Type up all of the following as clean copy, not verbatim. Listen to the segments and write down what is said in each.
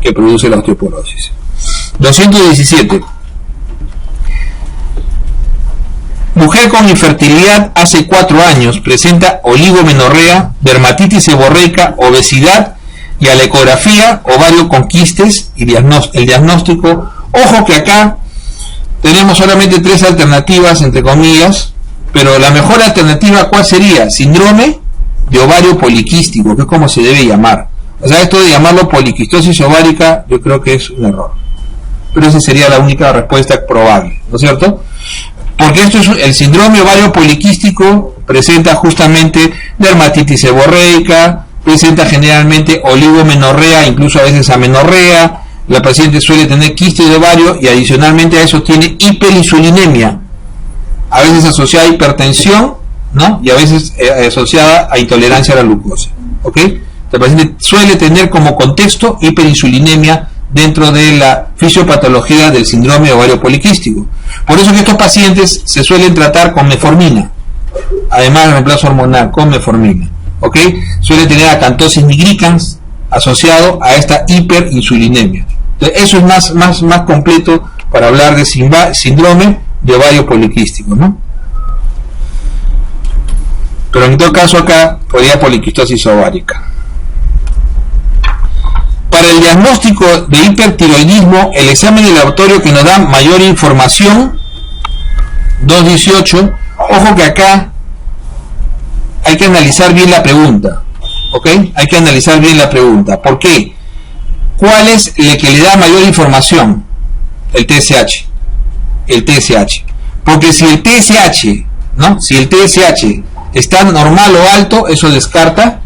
que produce la osteoporosis. 217. Mujer con infertilidad hace 4 años presenta oligomenorrea, dermatitis seborreica, obesidad y a la ecografía ovario con quistes y el diagnóstico. Ojo que acá tenemos solamente 3 alternativas, entre comillas, pero la mejor alternativa, ¿cuál sería? Síndrome de ovario poliquístico, que es como se debe llamar. O sea, esto de llamarlo poliquistosis ovárica, yo creo que es un error. Pero esa sería la única respuesta probable, ¿no es cierto? Porque esto es el síndrome ovario poliquístico, presenta justamente dermatitis seborreica, presenta generalmente oligomenorrea, incluso a veces amenorrea. La paciente suele tener quistes de ovario y adicionalmente a eso tiene hiperinsulinemia, a veces asociada a hipertensión, ¿no? Y a veces asociada a intolerancia a la glucosa, ¿ok? La paciente suele tener como contexto hiperinsulinemia dentro de la fisiopatología del síndrome ovario poliquístico. Por eso que estos pacientes se suelen tratar con metformina, además del reemplazo hormonal, con metformina, ¿ok? Suele tener acantosis nigricans asociado a esta hiperinsulinemia. Entonces, eso es más completo para hablar de síndrome de ovario poliquístico, ¿no? Pero en todo caso acá podría poliquistosis ovárica. Para el diagnóstico de hipertiroidismo, el examen de laboratorio que nos da mayor información, 218, ojo que acá hay que analizar bien la pregunta, ¿ok? Hay que analizar bien la pregunta. ¿Por qué? ¿Cuál es el que le da mayor información? El TSH. El TSH. Porque si el TSH, ¿no? Si el TSH está normal o alto, eso descarta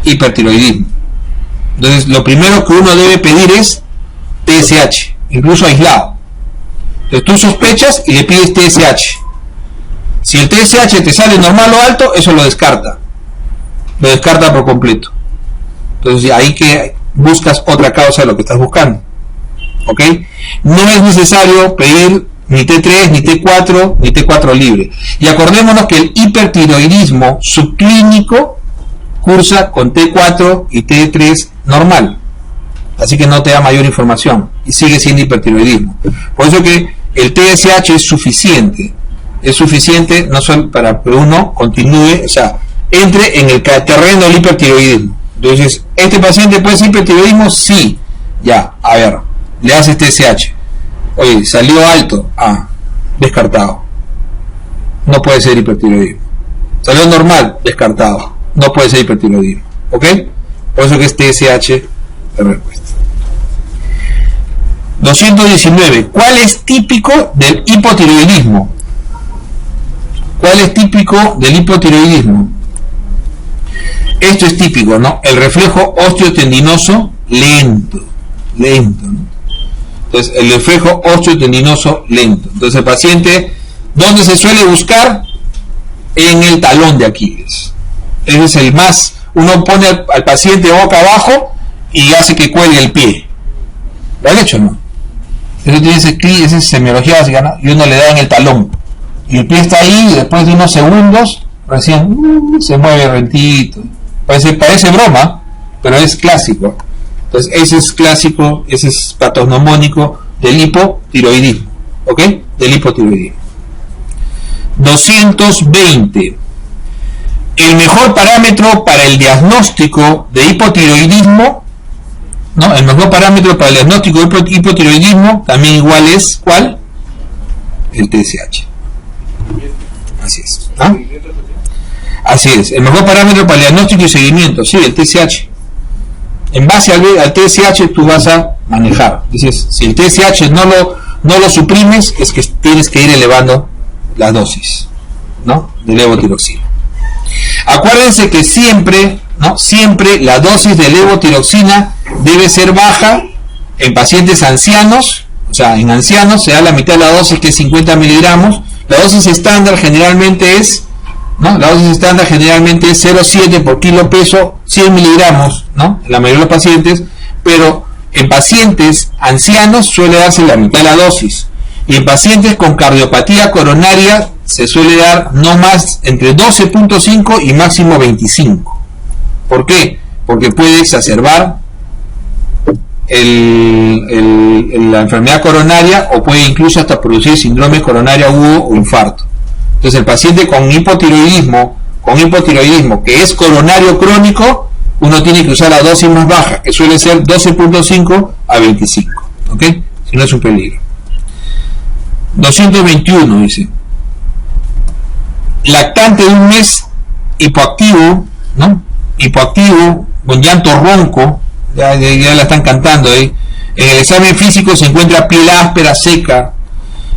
hipertiroidismo. Entonces, lo primero que uno debe pedir es TSH, incluso aislado. Entonces, tú sospechas y le pides TSH. Si el TSH te sale normal o alto, eso lo descarta por completo. Entonces, ahí que buscas otra causa de lo que estás buscando, ¿ok? No es necesario pedir ni T3, ni T4, ni T4 libre. Y acordémonos que el hipertiroidismo subclínico cursa con T4 y T3 normal, así que no te da mayor información y sigue siendo hipertiroidismo. Por eso que el TSH es suficiente no solo para que uno continúe, o sea, entre en el terreno del hipertiroidismo. Entonces, ¿este paciente puede ser hipertiroidismo? Sí. Ya, a ver, le haces TSH. Oye, salió alto. Descartado. No puede ser hipertiroidismo. Salió normal. Descartado. No puede ser hipertiroidismo. ¿Ok? Por eso que es TSH la respuesta. 219. ¿Cuál es típico del hipotiroidismo? ¿Cuál es típico del hipotiroidismo? Esto es típico, ¿no? El reflejo osteotendinoso lento, ¿no? Entonces, el reflejo osteotendinoso lento. Entonces, el paciente, ¿dónde se suele buscar? En el talón de Aquiles. Ese es el más, uno pone al paciente boca abajo y hace que cuelgue el pie. ¿Lo han hecho o no? Eso tiene esa semiología básica, ¿no? Y uno le da en el talón. Y el pie está ahí y después de unos segundos, recién se mueve rentito. Parece broma, pero es clásico. Entonces, ese es clásico, ese es patognomónico del hipotiroidismo. ¿Ok? Del hipotiroidismo. 220. El mejor parámetro para el diagnóstico de hipotiroidismo, ¿no? El mejor parámetro para el diagnóstico de hipotiroidismo también igual es, ¿cuál? El TSH. Así es. ¿Ah? Así es. El mejor parámetro para el diagnóstico y seguimiento, sí, el TSH. En base al TSH tú vas a manejar. Dices, si el TSH no lo suprimes, es que tienes que ir elevando la dosis, ¿no? De levotiroxina. Acuérdense que siempre la dosis de levotiroxina debe ser baja en pacientes ancianos. O sea, en ancianos se da la mitad de la dosis, que es 50 miligramos. La dosis estándar generalmente es, ¿no? La dosis estándar generalmente es 0,7 por kilo peso, 100 miligramos, ¿no? En la mayoría de los pacientes, pero en pacientes ancianos suele darse la mitad de la dosis. Y en pacientes con cardiopatía coronaria se suele dar no más entre 12.5 y máximo 25. ¿Por qué? Porque puede exacerbar la enfermedad coronaria, o puede incluso hasta producir síndrome coronario agudo o infarto. Entonces el paciente con hipotiroidismo, que es coronario crónico, uno tiene que usar la dosis más baja, que suele ser 12.5 a 25, ¿ok? Si no es un peligro. 221 dice: lactante de un mes, hipoactivo, ¿no? Hipoactivo, con llanto ronco, ya la están cantando ahí. En el examen físico se encuentra piel áspera, seca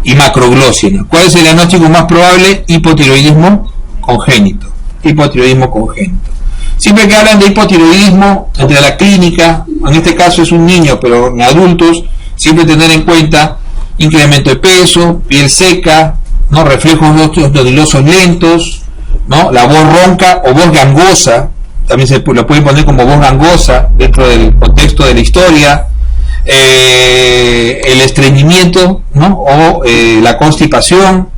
y macroglósina. ¿Cuál es el diagnóstico más probable? Hipotiroidismo congénito. Hipotiroidismo congénito. Siempre que hablan de hipotiroidismo entre la clínica, en este caso es un niño, pero en adultos, siempre tener en cuenta incremento de peso, piel seca, ¿no? Reflejos nodulosos lentos, ¿no? La voz ronca o voz gangosa, también se lo pueden poner como voz gangosa dentro del contexto de la historia, el estreñimiento, ¿no? O la constipación,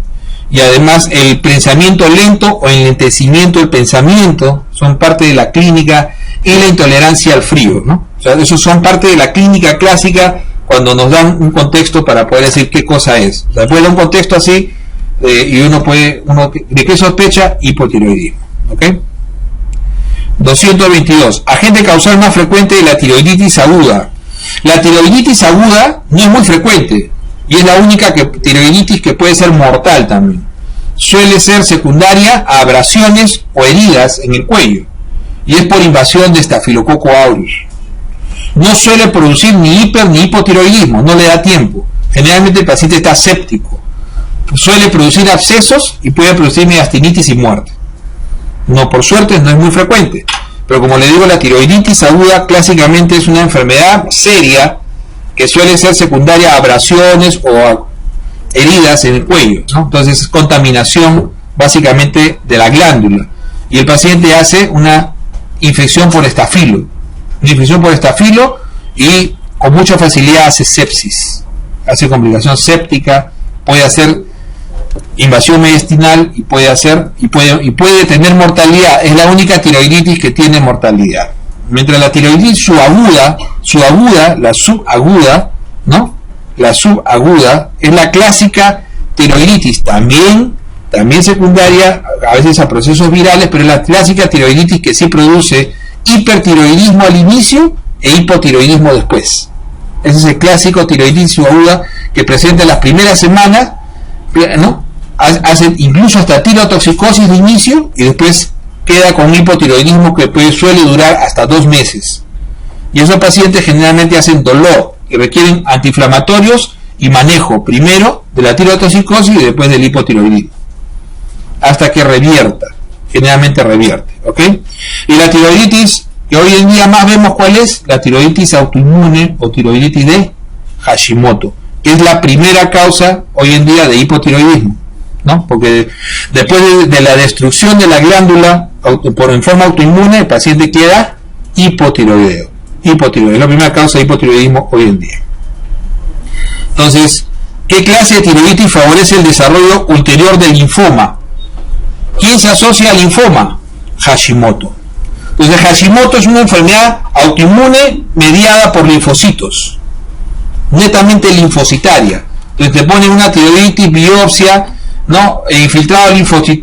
y además el pensamiento lento o el enlentecimiento del pensamiento son parte de la clínica, y la intolerancia al frío, ¿no? O sea, esos son parte de la clínica clásica cuando nos dan un contexto para poder decir qué cosa es. O sea, después de un contexto así, y uno ¿de qué sospecha? Hipotiroidismo, ¿ok? 222. Agente causal más frecuente de la tiroiditis aguda. La tiroiditis aguda no es muy frecuente, y es la única tiroiditis que puede ser mortal también. Suele ser secundaria a abrasiones o heridas en el cuello, y es por invasión de Staphylococcus aureus. No suele producir ni hiper ni hipotiroidismo, no le da tiempo. Generalmente el paciente está séptico. Suele producir abscesos y puede producir mediastinitis y muerte. No, por suerte no es muy frecuente, pero como le digo, la tiroiditis aguda clásicamente es una enfermedad seria que suele ser secundaria a abrasiones o a heridas en el cuello, ¿no? Entonces es contaminación básicamente de la glándula, y el paciente hace una infección por estafilo, y con mucha facilidad hace sepsis, hace complicación séptica, puede hacer invasión mediastinal y puede tener mortalidad. Es la única tiroiditis que tiene mortalidad. Mientras la tiroiditis subaguda, la subaguda, ¿no? La subaguda es la clásica tiroiditis, también secundaria a veces a procesos virales, pero es la clásica tiroiditis que sí produce hipertiroidismo al inicio e hipotiroidismo después. Ese es el clásico tiroiditis subaguda que presenta en las primeras semanas, ¿no? Hace incluso hasta tirotoxicosis de inicio, y después queda con un hipotiroidismo que suele durar hasta 2 meses. Y esos pacientes generalmente hacen dolor y requieren antiinflamatorios y manejo primero de la tirotoxicosis y después del hipotiroidismo, hasta que revierta, generalmente revierte, ¿ok? Y la tiroiditis que hoy en día más vemos, ¿cuál es? La tiroiditis autoinmune o tiroiditis de Hashimoto, que es la primera causa hoy en día de hipotiroidismo, ¿no? Porque después de la destrucción de la glándula en forma autoinmune, el paciente queda hipotiroideo. Es la primera causa de hipotiroidismo hoy en día. Entonces, ¿qué clase de tiroiditis favorece el desarrollo ulterior del linfoma? ¿Quién se asocia al linfoma? Hashimoto. Entonces, Hashimoto es una enfermedad autoinmune mediada por linfocitos, netamente linfocitaria. Entonces te ponen una tiroiditis, biopsia, ¿no? Infiltrado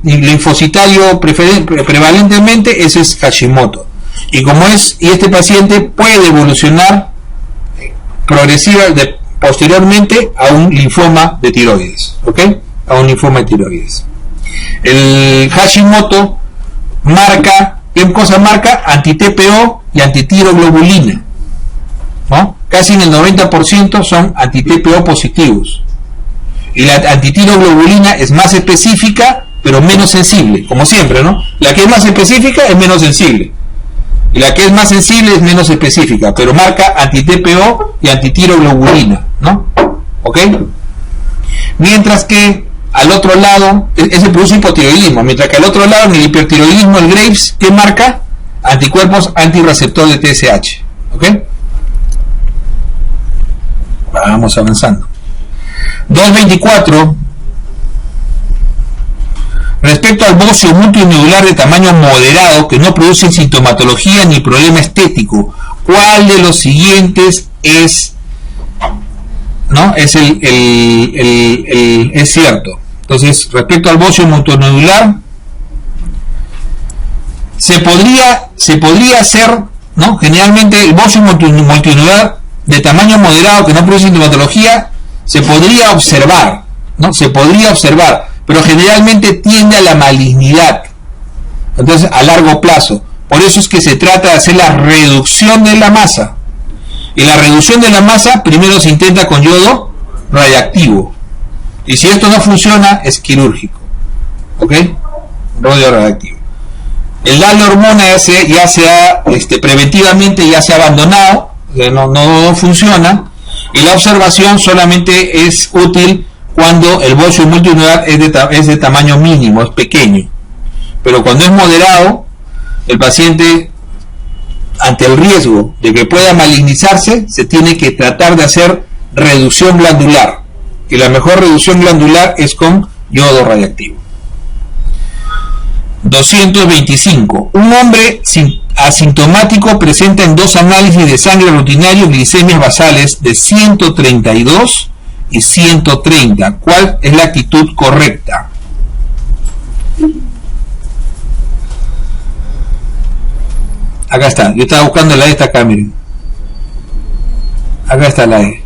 linfocitario prevalentemente, ese es Hashimoto. Y este paciente puede evolucionar posteriormente a un linfoma de tiroides, ¿ok? A un linfoma de tiroides. El Hashimoto marca, ¿qué cosa marca? Anti-TPO y antitiroglobulina, ¿no? Casi en el 90% son anti-TPO positivos. Y la antitiroglobulina es más específica, pero menos sensible, como siempre, ¿no? La que es más específica es menos sensible, y la que es más sensible es menos específica, pero marca anti-TPO y antitiroglobulina, ¿no? ¿Ok? Mientras que al otro lado, ese produce hipotiroidismo, mientras que al otro lado, en el hipertiroidismo, el Graves, ¿qué marca? Anticuerpos antirreceptor de TSH, ¿ok? Vamos avanzando. 224. Respecto al bocio multinodular de tamaño moderado que no produce sintomatología ni problema estético, ¿cuál de los siguientes es, ¿no? Es es cierto. Entonces, respecto al bocio multinodular, se podría hacer, ¿no? Generalmente el bocio multinodular de tamaño moderado que no produce sintomatología se podría observar, ¿no? Se podría observar, pero generalmente tiende a la malignidad, entonces a largo plazo. Por eso es que se trata de hacer la reducción de la masa, y la reducción de la masa primero se intenta con yodo radiactivo, y si esto no funciona es quirúrgico, ¿ok? Yodo radiactivo. El darle hormona ya se ha preventivamente ya se ha abandonado, no funciona, y la observación solamente es útil cuando el bocio multinodular es de tamaño mínimo, es pequeño. Pero cuando es moderado, el paciente, ante el riesgo de que pueda malignizarse, se tiene que tratar de hacer reducción glandular, y la mejor reducción glandular es con yodo radiactivo. 225. Un hombre asintomático presenta en 2 análisis de sangre rutinarios glicemias basales de 132 y 130. ¿Cuál es la actitud correcta? Acá está. Yo estaba buscando la E, está acá, miren. Acá está la E.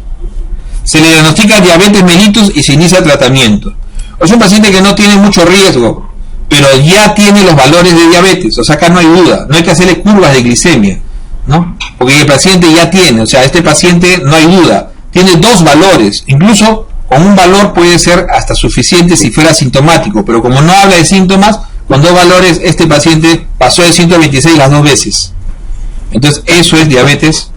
Se le diagnostica diabetes mellitus y se inicia tratamiento. Es un paciente que no tiene mucho riesgo, pero ya tiene los valores de diabetes, o sea, acá no hay duda, no hay que hacerle curvas de glicemia, ¿no? Porque el paciente ya tiene, o sea, este paciente no hay duda, tiene 2 valores, incluso con un valor puede ser hasta suficiente si fuera asintomático, pero como no habla de síntomas, con 2 valores este paciente pasó de 126 las 2 veces. Entonces, eso es diabetes,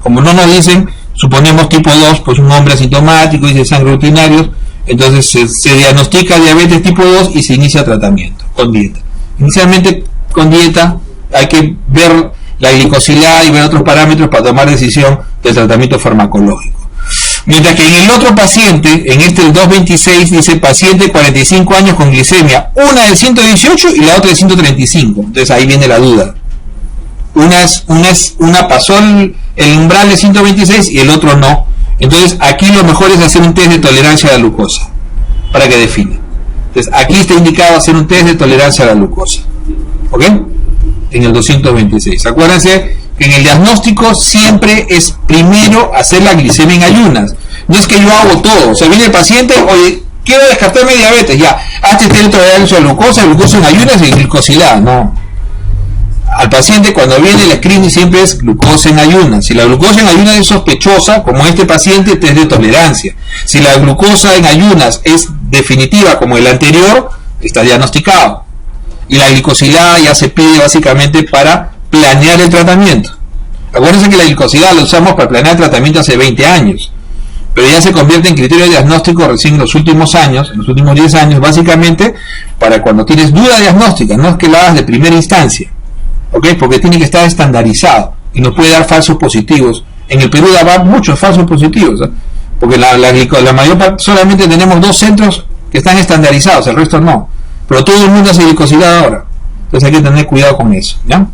como no nos dicen, suponemos tipo 2, pues un hombre asintomático, dice sangre rutinarios. Entonces se diagnostica diabetes tipo 2 y se inicia tratamiento con dieta. Inicialmente con dieta hay que ver la glicosilada y ver otros parámetros para tomar decisión del tratamiento farmacológico. Mientras que en el otro paciente, en el 226, dice paciente 45 años con glicemia, una de 118 y la otra de 135. Entonces ahí viene la duda. Una pasó el umbral de 126 y el otro no. Entonces aquí lo mejor es hacer un test de tolerancia a la glucosa para que defina. Entonces aquí está indicado hacer un test de tolerancia a la glucosa, ¿ok? En el 226. Acuérdense que en el diagnóstico siempre es primero hacer la glicemia en ayunas. No es que yo hago todo, o sea, viene el paciente, oye, quiero descartarme diabetes, ya, hazte test de tolerancia a la glucosa en ayunas y glicosilada, no. Al paciente cuando viene el screening siempre es glucosa en ayunas. Si la glucosa en ayunas es sospechosa, como este paciente, test de tolerancia. Si la glucosa en ayunas es definitiva, como el anterior, está diagnosticado. Y la glicosilada ya se pide básicamente para planear el tratamiento. Acuérdense que la glicosilada la usamos para planear el tratamiento hace 20 años. Pero ya se convierte en criterio de diagnóstico recién en los últimos años, en los últimos 10 años, básicamente para cuando tienes duda diagnóstica, no es que la hagas de primera instancia. ¿Ok? Porque tiene que estar estandarizado y no puede dar falsos positivos. En el Perú da muchos falsos positivos, ¿eh? Porque la mayor parte, solamente tenemos 2 centros que están estandarizados, el resto no. Pero todo el mundo hace glicosilada ahora. Entonces hay que tener cuidado con eso, ¿ya?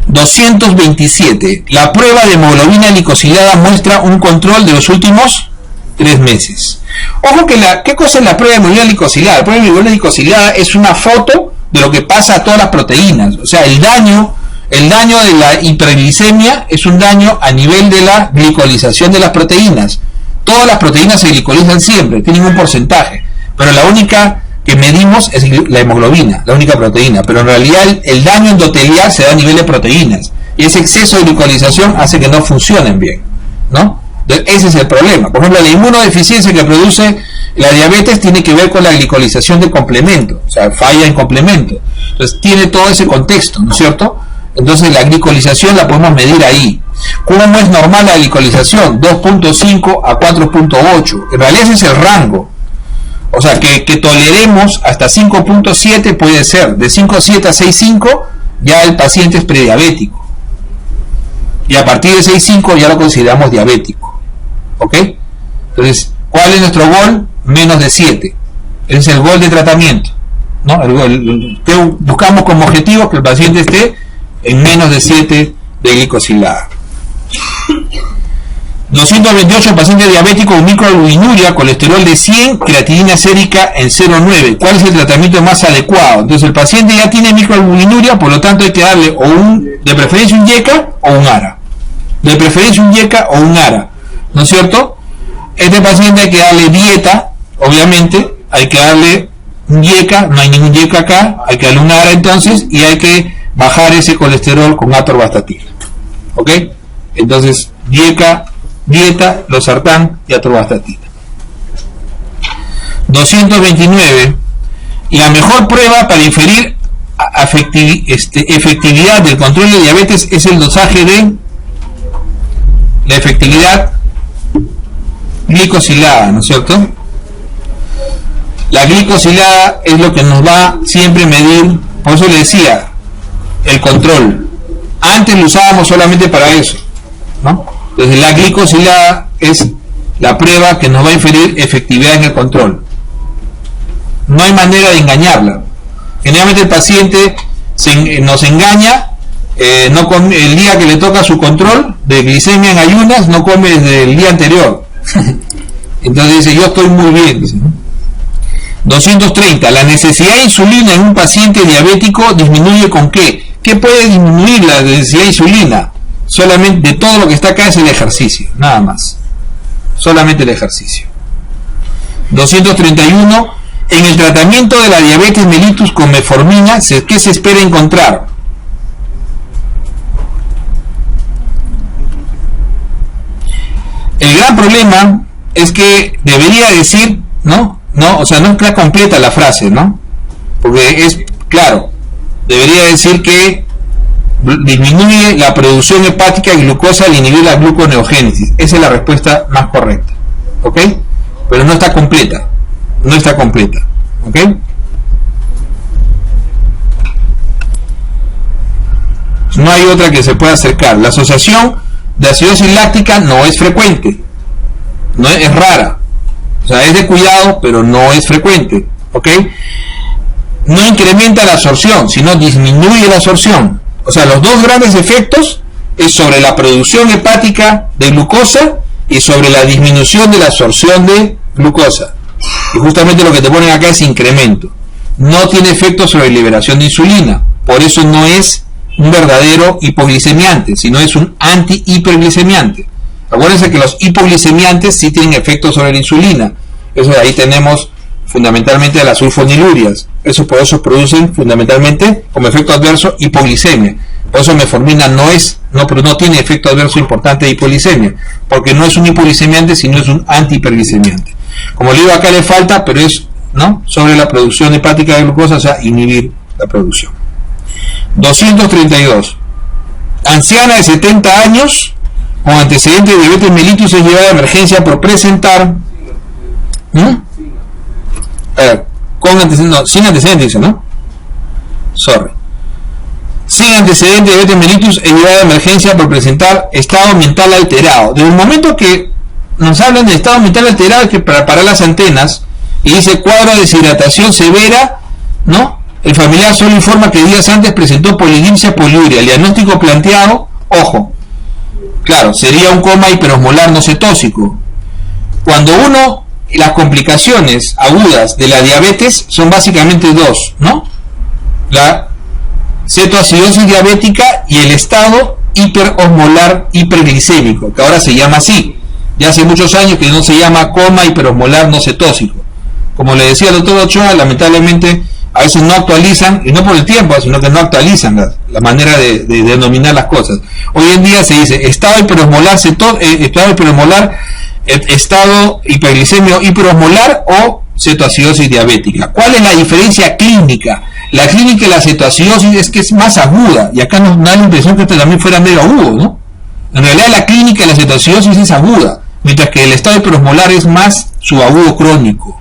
227. La prueba de hemoglobina glicosilada muestra un control de los últimos 3 meses. Ojo que ¿qué cosa es la prueba de hemoglobina glicosilada? La prueba de hemoglobina glicosilada es una foto de lo que pasa a todas las proteínas. O sea, el daño de la hiperglicemia es un daño a nivel de la glicolización de las proteínas. Todas las proteínas se glicolizan siempre, tienen un porcentaje, pero la única que medimos es la hemoglobina, la única proteína, pero en realidad el daño endotelial se da a nivel de proteínas, y ese exceso de glicolización hace que no funcionen bien, ¿no? Ese es el problema. Por ejemplo, la inmunodeficiencia que produce la diabetes tiene que ver con la glicolización de complemento, o sea, falla en complemento. Entonces tiene todo ese contexto, ¿no es cierto? Entonces la glicolización la podemos medir ahí. ¿Cómo es normal la glicolización? 2.5 a 4.8. En realidad ese es el rango. O sea, que toleremos hasta 5.7 puede ser. De 5.7 a 6.5 ya el paciente es prediabético. Y a partir de 6.5 ya lo consideramos diabético. ¿Ok? Entonces, ¿cuál es nuestro gol? Menos de 7. Ese es el gol de tratamiento, ¿no? Que buscamos como objetivo que el paciente esté en menos de 7 de glicosilada. 228, paciente diabético con microalbuminuria, colesterol de 100, creatinina sérica en 0,9. ¿Cuál es el tratamiento más adecuado? Entonces el paciente ya tiene microalbuminuria, por lo tanto hay que darle de preferencia un YECA o un ARA. De preferencia un YECA o un ARA, ¿no es cierto? Este paciente hay que darle dieta, obviamente, hay que darle un YECA, no hay ningún YECA acá, hay que darle un ARA entonces, y hay que bajar ese colesterol con atorvastatina. ¿Ok? Entonces, YECA, dieta, losartán y atorvastatina. 229. La mejor prueba para inferir efectividad del control de diabetes es el dosaje de la efectividad glicosilada, ¿no es cierto? La glicosilada es lo que nos va siempre a medir, por eso le decía, el control. Antes lo usábamos solamente para eso, ¿no? Entonces la glicosilada es la prueba que nos va a inferir efectividad en el control. No hay manera de engañarla. Generalmente el paciente nos engaña, no come, el día que le toca su control de glicemia en ayunas, no come desde el día anterior. Entonces dice, yo estoy muy bien, dice, ¿no? 230. La necesidad de insulina en un paciente diabético disminuye con qué? ¿Qué puede disminuir la necesidad de insulina? Solamente, de todo lo que está acá es el ejercicio, nada más. Solamente el ejercicio. 231. En el tratamiento de la diabetes mellitus con metformina, ¿qué se espera encontrar? El gran problema es que debería decir, ¿no? O sea, no está completa la frase, ¿no? Porque es, claro, debería decir que disminuye la producción hepática de glucosa al inhibir la gluconeogénesis. Esa es la respuesta más correcta, ¿ok? Pero no está completa, ¿ok? No hay otra que se pueda acercar. La asociación de acidosis láctica no es frecuente, no es rara, o sea, es de cuidado, pero no es frecuente, ¿ok? No incrementa la absorción, sino disminuye la absorción. O sea, los dos grandes efectos es sobre la producción hepática de glucosa y sobre la disminución de la absorción de glucosa. Y justamente lo que te ponen acá es incremento. No tiene efecto sobre la liberación de insulina, por eso no es un verdadero hipoglicemiante, sino es un anti-hiperglicemiante. Acuérdense que los hipoglicemiantes sí tienen efecto sobre la insulina. Eso de ahí tenemos fundamentalmente las sulfonilurias. Por eso producen fundamentalmente como efecto adverso hipoglicemia. Por eso metformina no tiene efecto adverso importante de hipoglicemia, porque no es un hipoglicemiante, sino es un antihiperglicemiante. Como le digo, acá le falta, pero es, ¿no?, sobre la producción hepática de glucosa, o sea, inhibir la producción. 232. Anciana de 70 años con antecedentes de diabetes mellitus es llevada a emergencia por presentar sin antecedentes, dice, ¿no? Sin antecedentes de diabetes mellitus es llevada a emergencia por presentar estado mental alterado. Desde el momento que nos hablan de estado mental alterado, es que para parar las antenas, y dice cuadro de deshidratación severa, ¿no? El familiar solo informa que días antes presentó polidipsia poliuria. El diagnóstico planteado, ojo, claro, sería un coma hiperosmolar no cetósico. Cuando las complicaciones agudas de la diabetes son básicamente dos, ¿no? La cetoacidosis diabética y el estado hiperosmolar hiperglicémico, que ahora se llama así. Ya hace muchos años que no se llama coma hiperosmolar no cetósico. Como le decía el doctor Ochoa, lamentablemente a veces no actualizan, y no por el tiempo, sino que no actualizan la manera de denominar las cosas. Hoy en día se dice estado hiperosmolar, estado hiperglicemio hiperosmolar o cetoacidosis diabética. ¿Cuál es la diferencia clínica? La clínica de la cetoacidosis es que es más aguda, y acá nos da la impresión que esto también fuera medio agudo, ¿no? En realidad la clínica de la cetoacidosis es aguda, mientras que el estado hiperosmolar es más subagudo crónico.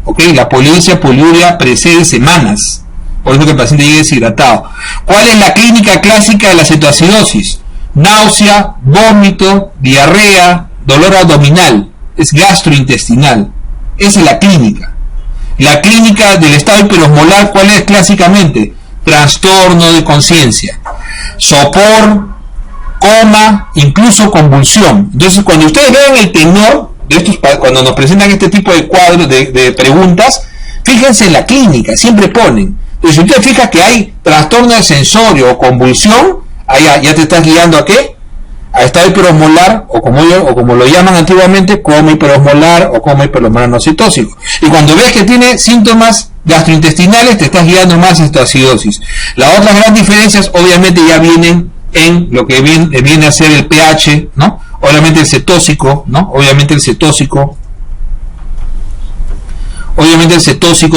¿Ok? La polidipsia poliuria precede semanas, por eso que el paciente llega deshidratado. ¿Cuál es la clínica clásica de la cetoacidosis? Náusea, vómito, diarrea, dolor abdominal, es gastrointestinal. Esa es la clínica. La clínica del estado hiperosmolar, ¿cuál es clásicamente? Trastorno de conciencia, sopor, coma, incluso convulsión. Entonces, cuando ustedes vean el tenor de estos, cuando nos presentan este tipo de cuadros, de preguntas, fíjense en la clínica, siempre ponen. Entonces, si usted fija que hay trastorno de sensorio o convulsión, allá ya te estás guiando ¿a qué? A estado hiperosmolar, o como lo llaman antiguamente, coma hiperosmolar o coma hiperosmolar no citósico. Y cuando ves que tiene síntomas gastrointestinales, te estás guiando más a esta acidosis. Las otras grandes diferencias, obviamente, ya vienen en lo que viene a ser el pH, ¿no? Obviamente el cetóxico, ¿no? Obviamente el cetóxico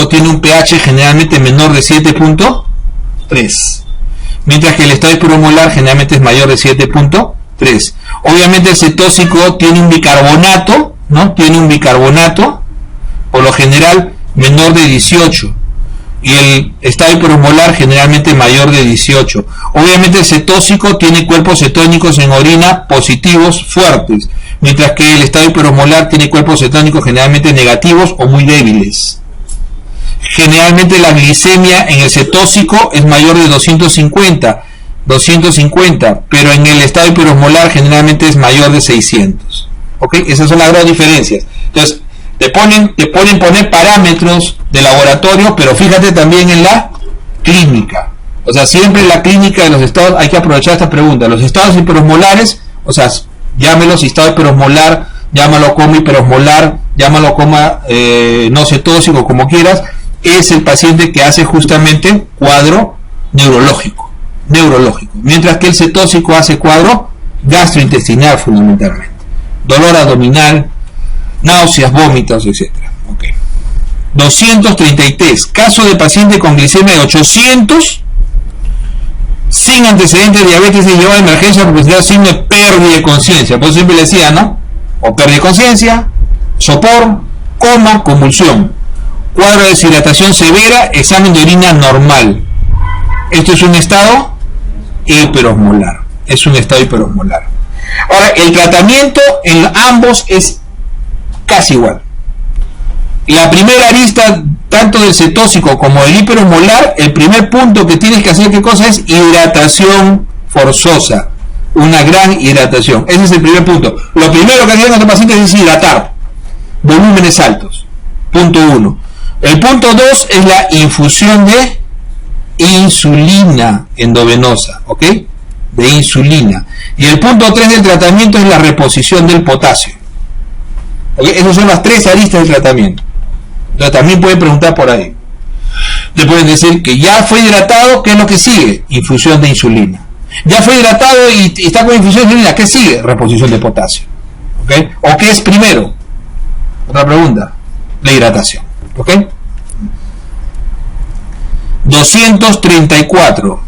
tiene un pH generalmente menor de 7.3, mientras que el estado hiperosmolar generalmente es mayor de 7.3. Obviamente el cetóxico tiene un bicarbonato, ¿no? Tiene un bicarbonato, por lo general menor de 18, y el estado hiperosmolar generalmente mayor de 18. Obviamente el cetóxico tiene cuerpos cetónicos en orina positivos fuertes, mientras que el estado hiperosmolar tiene cuerpos cetónicos generalmente negativos o muy débiles. Generalmente la glicemia en el cetóxico es mayor de 250, pero en el estado hiperosmolar generalmente es mayor de 600. ¿Ok? Esas son las grandes diferencias. Entonces, te pueden poner parámetros de laboratorio, pero fíjate también en la clínica. O sea, siempre en la clínica de los estados hay que aprovechar esta pregunta. Los estados hiperosmolares, o sea, llámelos estado hiperosmolar, llámalo coma hiperosmolar, llámalo coma no cetóxico, como quieras, es el paciente que hace justamente cuadro neurológico, mientras que el cetóxico hace cuadro gastrointestinal fundamentalmente, dolor abdominal, náuseas, vómitos, etc. Okay. 233, caso de paciente con glicemia de 800, sin antecedentes de diabetes y llevado a emergencia por presentar signo de pérdida de conciencia. Por eso siempre le decía, ¿no? O pérdida de conciencia, sopor, coma, convulsión, cuadro de deshidratación severa, examen de orina normal. Esto es un estado hiperosmolar. Ahora, el tratamiento en ambos es casi igual. La primera arista, tanto del cetóxico como del hiperosmolar, el primer punto que tienes que hacer, ¿qué cosa es? Hidratación forzosa, una gran hidratación. Ese es el primer punto. Lo primero que hacen los pacientes es hidratar, volúmenes altos. Punto 1. El punto 2 es la infusión de insulina endovenosa, ¿ok? De insulina. Y el punto 3 del tratamiento es la reposición del potasio. ¿Okay? Esas son las 3 aristas del tratamiento. Entonces también pueden preguntar por ahí. Le pueden decir que ya fue hidratado, ¿qué es lo que sigue? Infusión de insulina. Ya fue hidratado y está con infusión de insulina, ¿qué sigue? Reposición de potasio. ¿Okay? ¿O qué es primero? Otra pregunta. La hidratación. ¿Ok? 234.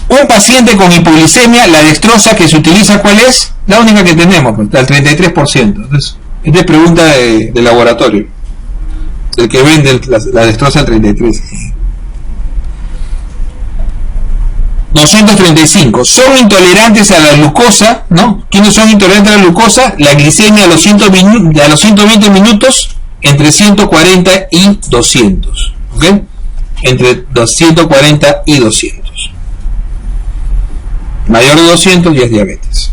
Un paciente con hipoglicemia, la dextrosa que se utiliza, ¿cuál es? La única que tenemos, el 33%. Entonces, esta es pregunta de laboratorio. El que vende la dextrosa, el 33%. 235. Son intolerantes a la glucosa, ¿no? ¿Quiénes son intolerantes a la glucosa? La glicemia a los 120 minutos entre 140 y 200. ¿Ok? Entre 140 y 200. Mayor de 200 ya es diabetes.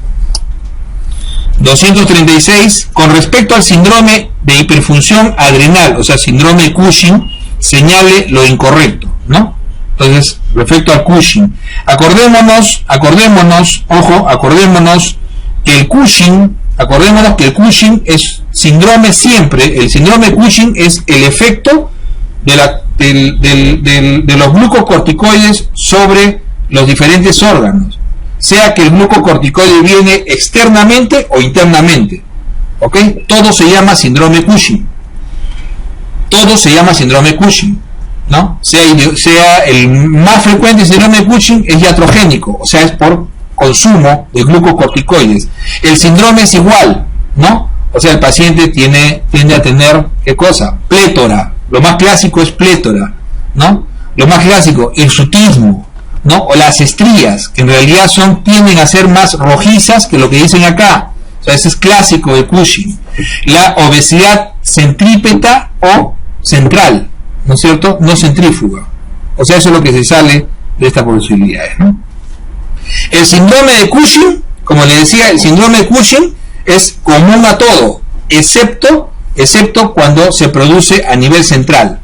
236. Con respecto al síndrome de hiperfunción adrenal, o sea, síndrome de Cushing, señale lo incorrecto, ¿no? Entonces, respecto al Cushing, acordémonos que el Cushing es síndrome siempre, el síndrome de Cushing es el efecto de los glucocorticoides sobre los diferentes órganos, sea que el glucocorticoide viene externamente o internamente, ¿ok? Todo se llama síndrome Cushing, ¿no? Sea el más frecuente síndrome de Cushing es iatrogénico, o sea, es por consumo de glucocorticoides. El síndrome es igual, ¿no? O sea, el paciente tiende a tener, ¿qué cosa? Plétora. Lo más clásico es plétora, ¿no? Lo más clásico, hirsutismo, ¿no? O las estrías, que en realidad tienden a ser más rojizas que lo que dicen acá. O sea, ese es clásico de Cushing. La obesidad centrípeta o central, ¿no es cierto? No centrífuga. O sea, eso es lo que se sale de estas posibilidades, ¿no? El síndrome de Cushing, como le decía, el síndrome de Cushing es común a todo, excepto cuando se produce a nivel central.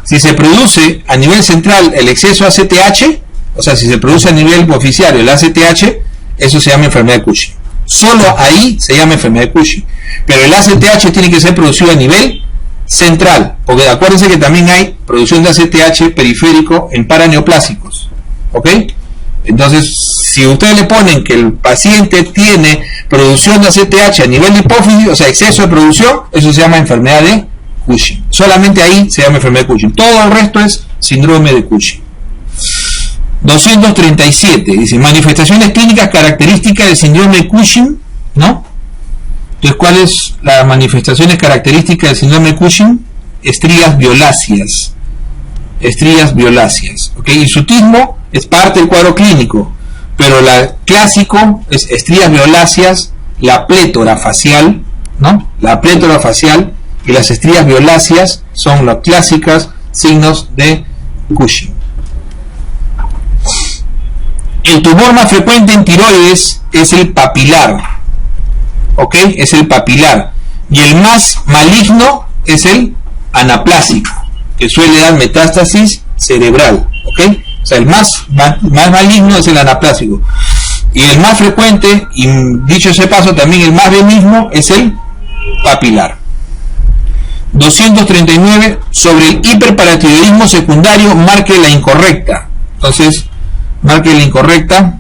Si se produce a nivel central el exceso de ACTH, o sea, si se produce a nivel hipoficiario el ACTH, eso se llama enfermedad de Cushing. Solo ahí se llama enfermedad de Cushing. Pero el ACTH tiene que ser producido a nivel central, porque acuérdense que también hay producción de ACTH periférico en paraneoplásicos, ¿ok? Entonces, si ustedes le ponen que el paciente tiene producción de ACTH a nivel de hipófisis, o sea, exceso de producción, eso se llama enfermedad de Cushing. Solamente ahí se llama enfermedad de Cushing. Todo el resto es síndrome de Cushing. 237, dice, manifestaciones clínicas características del síndrome de Cushing, ¿no? Entonces, ¿cuáles las manifestaciones características del síndrome de Cushing? Estrías violáceas. Estrías violáceas, ¿ok? Hirsutismo es parte del cuadro clínico, pero la clásico es estrías violáceas, la plétora facial, ¿no? La plétora facial y las estrías violáceas son las clásicas signos de Cushing. El tumor más frecuente en tiroides es el papilar, ¿ok? Es el papilar. Y el más maligno es el anaplásico, que suele dar metástasis cerebral, ¿ok? O sea, el más maligno es el anaplásico. Y el más frecuente, y dicho ese paso, también el más benigno es el papilar. 239, sobre el hiperparatiroidismo secundario, marque la incorrecta. Entonces, marque la incorrecta.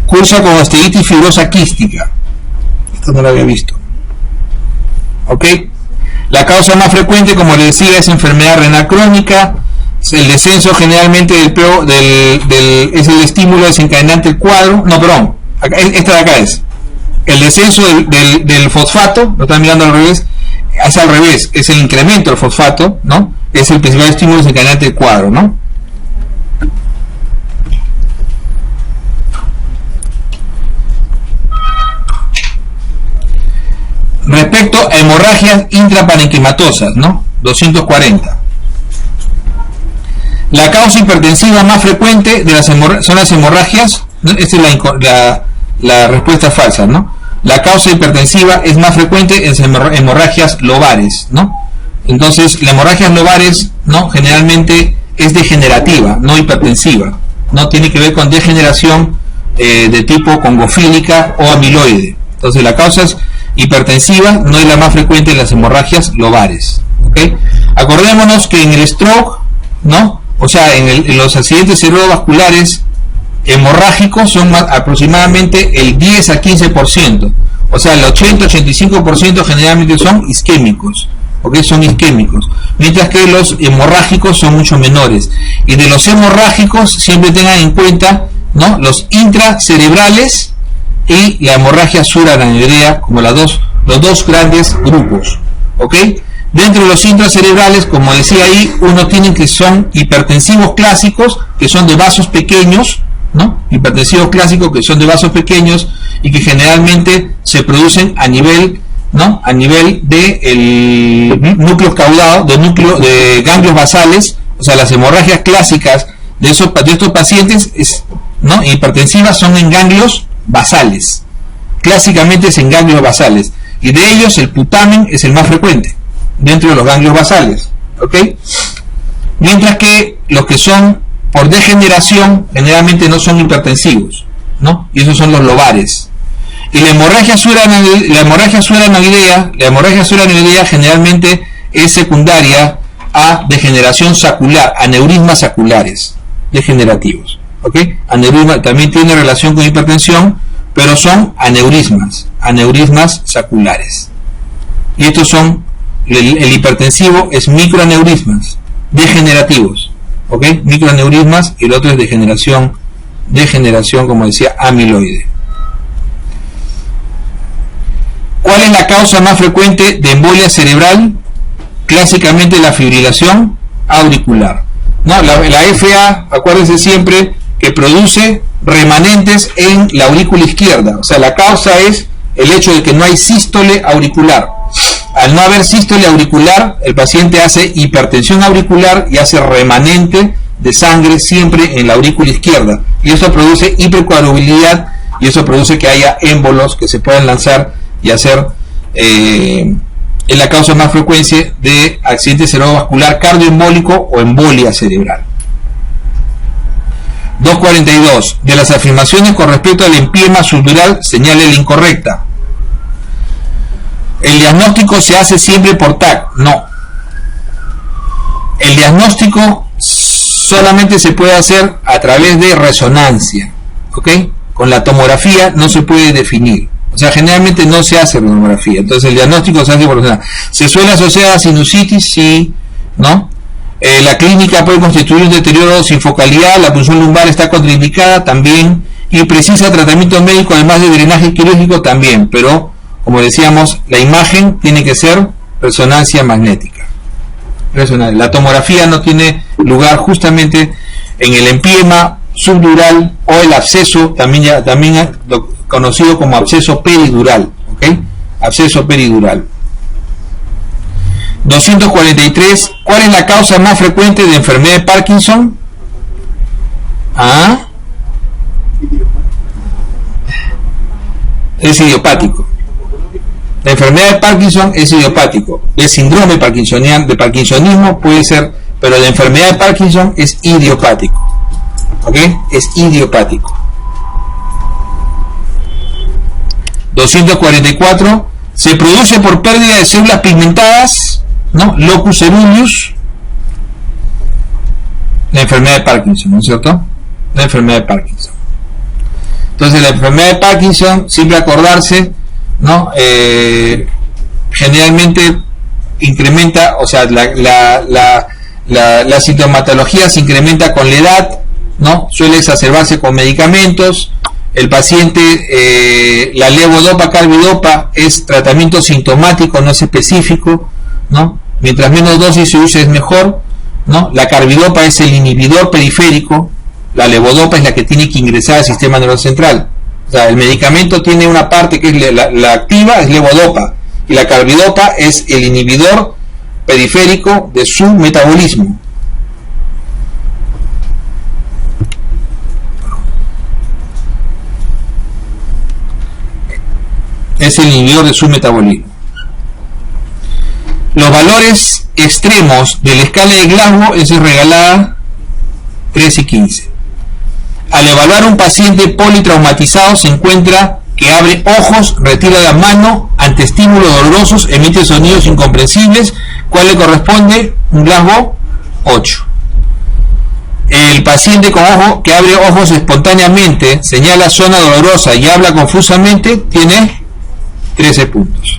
Cursa con osteitis fibrosa quística. Esto no lo había visto. ¿Ok? La causa más frecuente, como les decía, es enfermedad renal crónica. El descenso generalmente es el estímulo desencadenante del cuadro. No, perdón. Esta de acá es. El descenso del fosfato, lo están mirando al revés, es al revés. Es el incremento del fosfato, ¿no? Es el principal estímulo desencadenante del cuadro, ¿no? Respecto a hemorragias intraparenquimatosas, ¿no? 240. La causa hipertensiva más frecuente de son las hemorragias, ¿no? Esta es la respuesta falsa, ¿no? La causa hipertensiva es más frecuente en hemorragias lobares, ¿no? Entonces, la hemorragia lobares, ¿no? Generalmente es degenerativa, no hipertensiva, ¿no? Tiene que ver con degeneración de tipo congofílica o amiloide. Entonces, la causa es hipertensiva, no es la más frecuente en las hemorragias lobares, ¿ok? Acordémonos que en el stroke, ¿no? O sea, en los accidentes cerebrovasculares hemorrágicos son aproximadamente el 10 a 15%, o sea, el 80-85% generalmente son isquémicos, ¿ok? Son isquémicos, mientras que los hemorrágicos son mucho menores. Y de los hemorrágicos siempre tengan en cuenta, ¿no? Los intracerebrales y la hemorragia subaracnoidea como los dos grandes grupos, ¿ok? Dentro de los intracerebrales, como decía ahí, uno tiene que son hipertensivos clásicos, que son de vasos pequeños, ¿no? Hipertensivos clásicos que son de vasos pequeños y que generalmente se producen a nivel, ¿no? A nivel de el núcleo caudado, de ganglios basales. O sea, las hemorragias clásicas de estos pacientes, ¿no? Hipertensivas son en ganglios basales, clásicamente es en ganglios basales, y de ellos el putamen es el más frecuente dentro de los ganglios basales, ¿ok? Mientras que los que son por degeneración generalmente no son hipertensivos, ¿no? Y esos son los lobares. Y la hemorragia subaracnoidea generalmente es secundaria a degeneración sacular, aneurismas saculares degenerativos, ¿ok? Aneurisma también tiene relación con hipertensión, pero son aneurismas saculares. Y estos son, el hipertensivo es microaneurismas degenerativos, ¿ok? Microaneurismas, y el otro es degeneración, como decía, amiloide. ¿Cuál es la causa más frecuente de embolia cerebral? Clásicamente la fibrilación auricular. No, la FA, acuérdense siempre que produce remanentes en la aurícula izquierda. O sea, la causa es el hecho de que no hay sístole auricular. Al no haber sístole auricular, el paciente hace hipertensión auricular y hace remanente de sangre siempre en la aurícula izquierda. Y eso produce hipercoagulabilidad y eso produce que haya émbolos que se puedan lanzar y hacer... es la causa más frecuente de accidente cerebrovascular cardioembólico o embolia cerebral. 242. De las afirmaciones con respecto al empiema subdural, señale la incorrecta. ¿El diagnóstico se hace siempre por TAC? No. El diagnóstico solamente se puede hacer a través de resonancia, ¿ok? Con la tomografía no se puede definir. O sea, generalmente no se hace tomografía. Entonces el diagnóstico se hace por resonancia. ¿Se suele asociar a sinusitis? Sí, ¿no? La clínica puede constituir un deterioro sin focalidad, la punción lumbar está contraindicada también, y precisa tratamiento médico además de drenaje quirúrgico también, pero como decíamos, la imagen tiene que ser resonancia magnética. La tomografía no tiene lugar justamente en el empiema subdural o el absceso, también conocido como absceso peridural, ¿ok? Absceso peridural. 243. ¿Cuál es la causa más frecuente de enfermedad de Parkinson? Es idiopático. La enfermedad de Parkinson es idiopático. El síndrome parkinsoniano, de parkinsonismo puede ser, pero la enfermedad de Parkinson es idiopático. ¿Ok? Es idiopático. 244. Se produce por pérdida de células pigmentadas, ¿no? Locus ceruleus. La enfermedad de Parkinson, ¿no es cierto? La enfermedad de Parkinson. Entonces la enfermedad de Parkinson, siempre acordarse, ¿no? Generalmente incrementa, o sea, la sintomatología se incrementa con la edad, ¿no? Suele exacerbarse con medicamentos. El paciente, la levodopa, carbidopa es tratamiento sintomático, no es específico, ¿no? Mientras menos dosis se use es mejor, ¿no? La carbidopa es el inhibidor periférico, la levodopa es la que tiene que ingresar al sistema nervioso central. O sea, el medicamento tiene una parte que es la activa, es levodopa, y la carbidopa es el inhibidor periférico de su metabolismo. Es el inhibidor de su metabolismo. Los valores extremos de la escala de Glasgow es regalada 3 y 15. Al evaluar un paciente politraumatizado se encuentra que abre ojos, retira la mano ante estímulos dolorosos, emite sonidos incomprensibles. ¿Cuál le corresponde? Un Glasgow 8. El paciente con ojo que abre ojos espontáneamente, señala zona dolorosa y habla confusamente, tiene 13 puntos.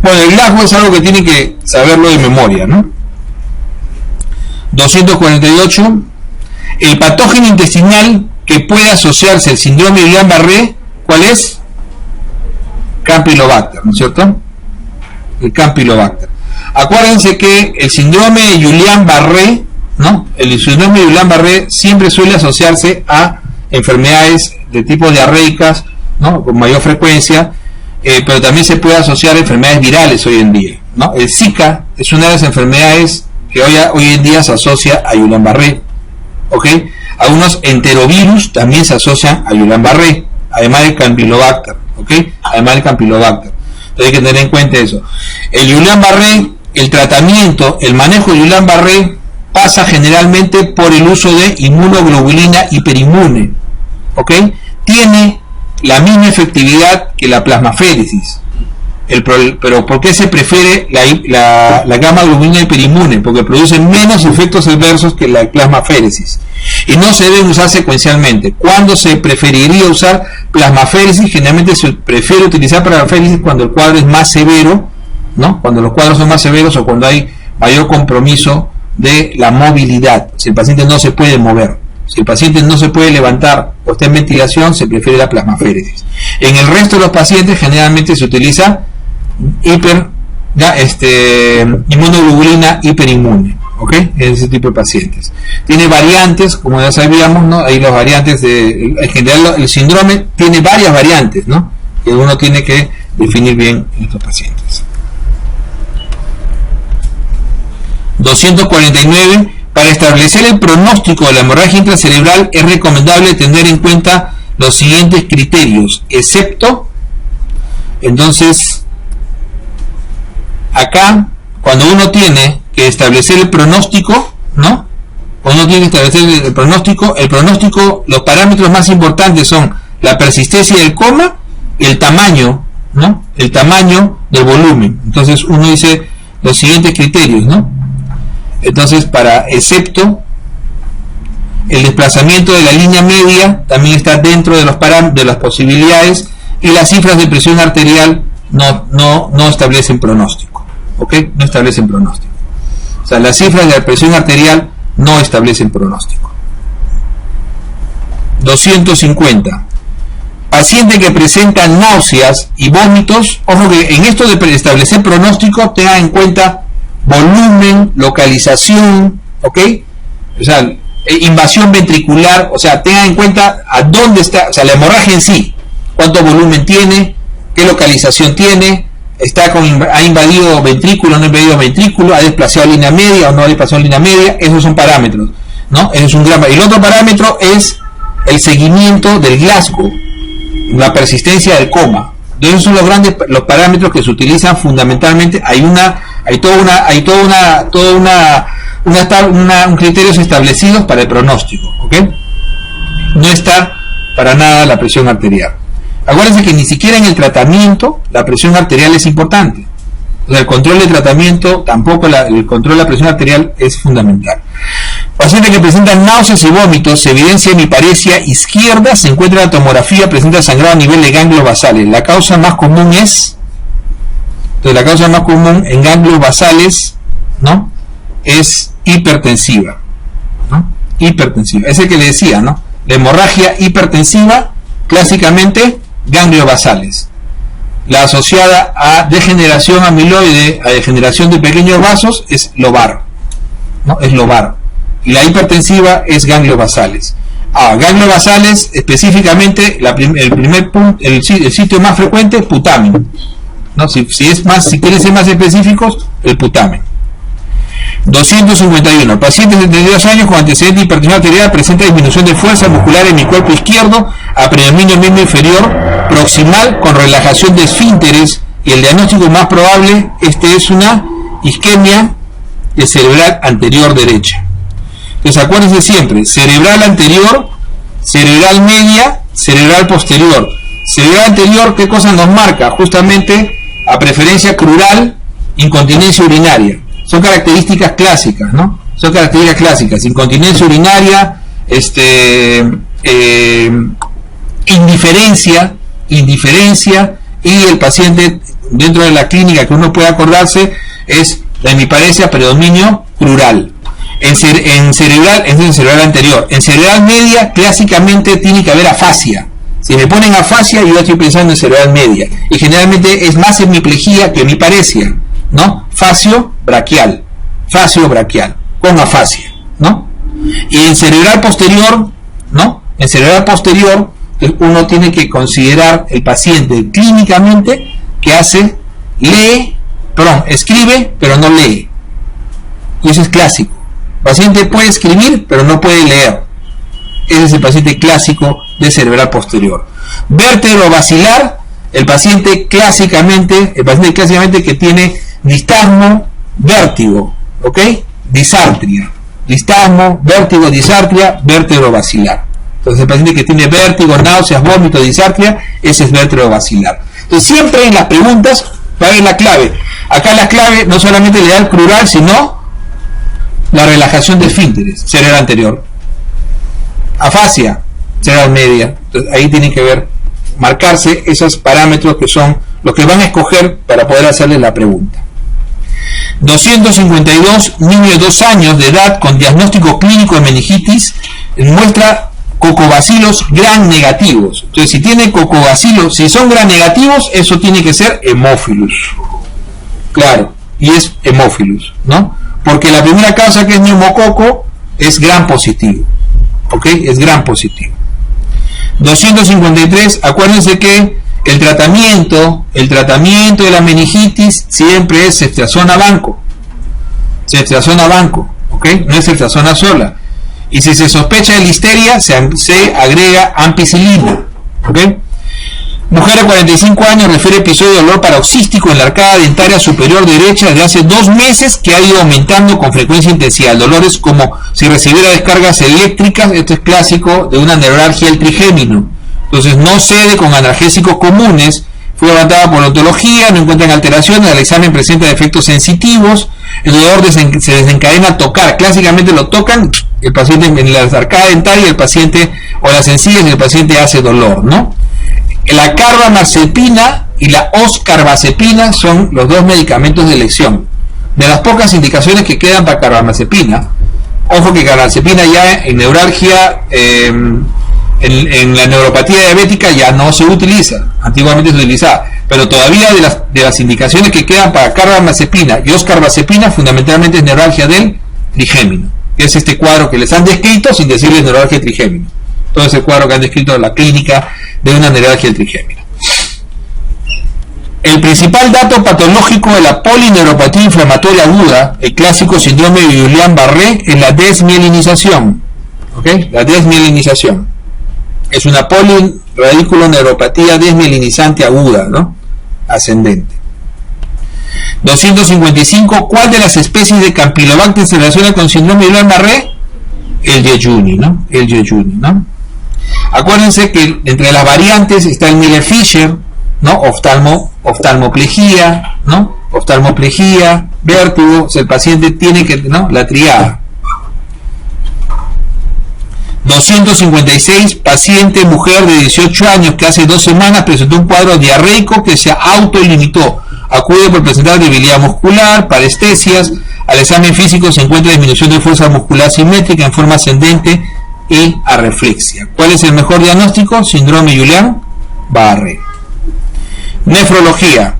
Bueno, el Glasgow es algo que tienen que saberlo de memoria, ¿no? 248. El patógeno intestinal que puede asociarse al síndrome de Guillain-Barré, ¿cuál es? Campylobacter, ¿no es cierto? El Campylobacter. Acuérdense que el síndrome de Guillain-Barré, ¿no? El síndrome de Guillain-Barré siempre suele asociarse a enfermedades de tipo diarreicas, ¿no? Con mayor frecuencia, pero también se puede asociar a enfermedades virales hoy en día, ¿no? El Zika es una de las enfermedades que hoy en día se asocia a Guillain-Barré, ¿ok? Algunos enterovirus también se asocian a Guillain-Barré, además del Campylobacter, ¿ok? Además del Campylobacter. Entonces hay que tener en cuenta eso. El Guillain-Barré, el tratamiento, el manejo de Guillain-Barré pasa generalmente por el uso de inmunoglobulina hiperinmune, ¿ok? Tiene la misma efectividad que la plasmaféresis. Pero ¿por qué se prefiere la gamma globulina hiperinmune? Porque produce menos efectos adversos que la plasmaféresis. Y no se deben usar secuencialmente. ¿Cuándo se preferiría usar plasmaféresis? Generalmente se prefiere utilizar plasmaféresis cuando el cuadro es más severo, ¿no? Cuando los cuadros son más severos o cuando hay mayor compromiso de la movilidad. Si el paciente no se puede mover. Si el paciente no se puede levantar o está en ventilación, se prefiere la plasmaféresis. En el resto de los pacientes generalmente se utiliza inmunoglobulina hiperinmune, ¿ok? En ese tipo de pacientes. Tiene variantes, como ya sabíamos, ¿no? Hay las variantes en general el síndrome tiene varias variantes, ¿no? Que uno tiene que definir bien en estos pacientes. 249. Para establecer el pronóstico de la hemorragia intracerebral es recomendable tener en cuenta los siguientes criterios, excepto, entonces, acá, cuando uno tiene que establecer el pronóstico, ¿no? Cuando uno tiene que establecer el pronóstico, los parámetros más importantes son la persistencia del coma y el tamaño, ¿no? El tamaño del volumen. Entonces uno dice los siguientes criterios, ¿no? Entonces, excepto el desplazamiento de la línea media también está dentro de las posibilidades, y las cifras de presión arterial no establecen pronóstico, ¿ok? No establecen pronóstico. O sea, las cifras de la presión arterial no establecen pronóstico. 250. Paciente que presenta náuseas y vómitos, ojo que en esto de establecer pronóstico tenga en cuenta volumen, localización, ¿ok? O sea, invasión ventricular, o sea, tengan en cuenta a dónde está, o sea, la hemorragia en sí, cuánto volumen tiene, qué localización tiene, ha invadido ventrículo, no ha invadido ventrículo, ha desplazado línea media o no ha desplazado línea media. Esos son parámetros, ¿no? Eso es un gran. Y el otro parámetro es el seguimiento del Glasgow, la persistencia del coma. Esos son los parámetros que se utilizan fundamentalmente. Hay criterios establecidos para el pronóstico, ¿ok? No está para nada la presión arterial. Acuérdense que ni siquiera en el tratamiento la presión arterial es importante. O sea, el control de tratamiento tampoco, el control de la presión arterial es fundamental. Paciente que presenta náuseas y vómitos, se evidencia hemiparesia izquierda, se encuentra en la tomografía, presenta sangrado a nivel de ganglios basales. La causa más común en ganglios basales, ¿no? Es hipertensiva, ¿no? Hipertensiva. Es el que le decía, ¿no? La hemorragia hipertensiva, clásicamente, ganglios basales. La asociada a degeneración amiloide, a degeneración de pequeños vasos, es lobar, ¿no? Es lobar. Y la hipertensiva es ganglios basales. Ganglios basales, específicamente, el sitio más frecuente es putamen, ¿no? Si quieren ser más específicos, el putamen. 251. Paciente de 32 años con antecedente de hipertensión arterial presenta disminución de fuerza muscular en mi cuerpo izquierdo a predominio miembro inferior proximal con relajación de esfínteres, y el diagnóstico más probable es una isquemia cerebral anterior derecha. Entonces acuérdense siempre, cerebral anterior, cerebral media, cerebral posterior. Cerebral anterior, ¿qué cosa nos marca? Justamente a preferencia crural, incontinencia urinaria. Son características clásicas, ¿no? Son características clásicas: incontinencia urinaria, indiferencia, y el paciente, dentro de la clínica que uno puede acordarse, es la hemiparesia predominio crural. En cerebral anterior. En cerebral media, clásicamente tiene que haber afasia. Si me ponen afasia, yo estoy pensando en cerebral media, y generalmente es más hemiplegia que hemiparesia, ¿no? Fascio braquial, con afasia, ¿no? Y en cerebral posterior, ¿no? En cerebral posterior, uno tiene que considerar el paciente clínicamente que escribe, pero no lee. Y eso es clásico. El paciente puede escribir, pero no puede leer. Ese es el paciente clásico de cerebral posterior. Vértebro basilar, el paciente clásicamente que tiene distasmo, vértigo, ¿ok? Disartria. Distasmo, vértigo, disartria, vértebro basilar. Entonces el paciente que tiene vértigo, náuseas, vómito, disartria, ese es vértebro basilar. Entonces siempre en las preguntas va a haber la clave. Acá la clave no solamente le da el crural, sino la relajación de esfínteres, cerebral anterior. Afasia, cerebral media. Entonces ahí tienen que marcarse esos parámetros que son los que van a escoger para poder hacerle la pregunta. 252, niño de 2 años de edad con diagnóstico clínico de meningitis, muestra cocobacilos gram negativos. Entonces, si tiene cocobacilos, si son gram negativos, eso tiene que ser hemófilus. Claro, y es hemófilus, ¿no? Porque la primera causa, que es neumococo, es gram positivo. ¿Ok? Es gram positivo. 253, acuérdense que el tratamiento de la meningitis siempre es ceftriaxona banco. Ceftriaxona banco, ¿ok? No es ceftriaxona sola. Y si se sospecha de listeria, se agrega ampicilina, ¿ok? Mujer de 45 años refiere episodio de dolor paroxístico en la arcada dentaria superior derecha desde hace 2 meses, que ha ido aumentando con frecuencia e intensidad. El dolor es como si recibiera descargas eléctricas. Esto es clásico de una neuralgia del trigémino. Entonces no cede con analgésicos comunes. Fue levantada por la odontología, no encuentran alteraciones, el examen presenta efectos sensitivos, el dolor se desencadena al tocar. Clásicamente lo tocan el paciente en la arcada dentaria, el paciente, o las encías, y el paciente hace dolor, ¿no? La carbamazepina y la oscarbazepina son los 2 medicamentos de elección. De las pocas indicaciones que quedan para carbamazepina, ojo que carbamazepina ya en neuralgia, en la neuropatía diabética ya no se utiliza, antiguamente se utilizaba, pero todavía de las indicaciones que quedan para carbamazepina y oscarbazepina, fundamentalmente es neuralgia del trigémino, que es este cuadro que les han descrito sin decirles neuralgia del trigémino. Todo ese cuadro que han descrito de la clínica de una neuralgia del trigémino. El principal dato patológico de la polineuropatía inflamatoria aguda, el clásico síndrome de Guillain-Barré, es la desmielinización. ¿Ok? La desmielinización. Es una polineuropatía desmielinizante aguda, ¿no? Ascendente. 255. ¿Cuál de las especies de Campylobacter se relaciona con síndrome de Guillain-Barré? El Yeyuni, ¿no? El Yeyuni, ¿no? Acuérdense que entre las variantes está el Miller-Fisher, ¿no? Oftalmoplejía, ¿no? Oftalmoplejía, vértigo, o sea, el paciente tiene que, ¿no? La triada. 256, paciente mujer de 18 años que hace 2 semanas presentó un cuadro diarreico que se autolimitó. Acude por presentar debilidad muscular, parestesias. Al examen físico se encuentra disminución de fuerza muscular simétrica en forma ascendente y arreflexia. ¿Cuál es el mejor diagnóstico? Síndrome Guillain-Barré. Nefrología.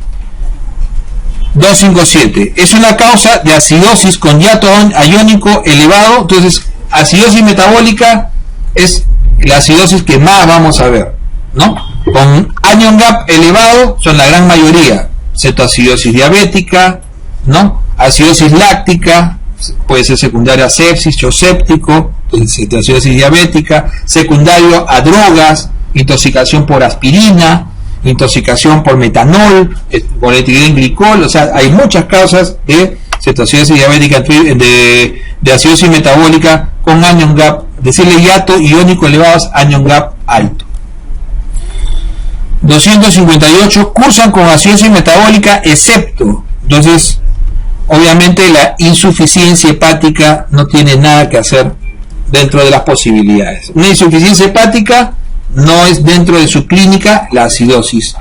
257. Es una causa de acidosis con hiato iónico elevado. Entonces, acidosis metabólica es la acidosis que más vamos a ver, ¿no? Con anion gap elevado son la gran mayoría. Cetoacidosis diabética, ¿no? Acidosis láctica, puede ser secundaria a sepsis, shock séptico, cetoacidosis diabética, secundario a drogas, intoxicación por aspirina, intoxicación por metanol, por etilenglicol. O sea, hay muchas causas de cetoacidosis diabética, de acidosis metabólica con anion gap, decirle hiato iónico elevados, anion gap alto. 258, cursan con acidosis metabólica excepto, entonces obviamente la insuficiencia hepática no tiene nada que hacer dentro de las posibilidades. Una insuficiencia hepática no es dentro de su clínica la acidosis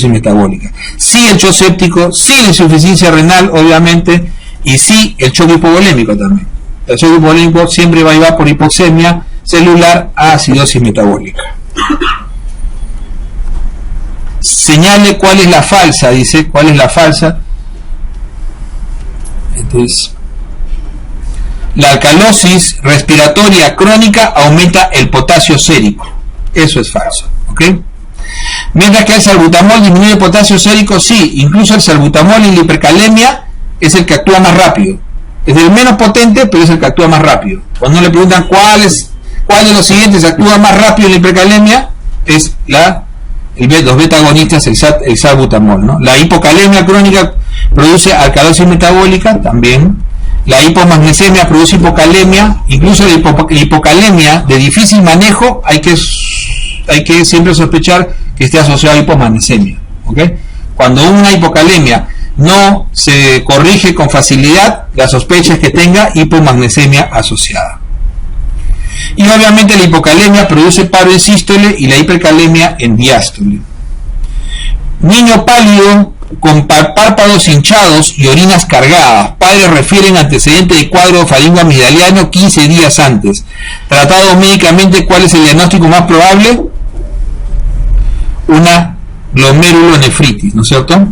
metabólica. Sí el shock séptico, sí la insuficiencia renal obviamente, y sí el choque hipovolémico también. El choque hipovolémico siempre va a ir por hipoxemia celular a acidosis metabólica. Señale cuál es la falsa, dice, cuál es la falsa. Entonces, la alcalosis respiratoria crónica aumenta el potasio sérico. Eso es falso, ¿ok? Mientras que el salbutamol disminuye el potasio sérico, sí, incluso el salbutamol en la hipercalemia es el que actúa más rápido. Es el menos potente, pero es el que actúa más rápido. Cuando le preguntan cuál de los siguientes actúa más rápido en la hipercalemia, es los beta agonistas, el salbutamol, ¿no? La hipocalemia crónica produce alcalosis metabólica también. La hipomagnesemia produce hipocalemia. Incluso la hipocalemia de difícil manejo hay que siempre sospechar que esté asociada a hipomagnesemia, ¿ok? Cuando una hipocalemia no se corrige con facilidad, la sospecha es que tenga hipomagnesemia asociada. Y obviamente la hipocalemia produce paro en sístole y la hipercalemia en diástole. Niño pálido con párpados hinchados y orinas cargadas. Padres refieren antecedente de cuadro faringoamigdaliano 15 días antes. Tratado médicamente, ¿cuál es el diagnóstico más probable? Una glomerulonefritis, ¿no es cierto?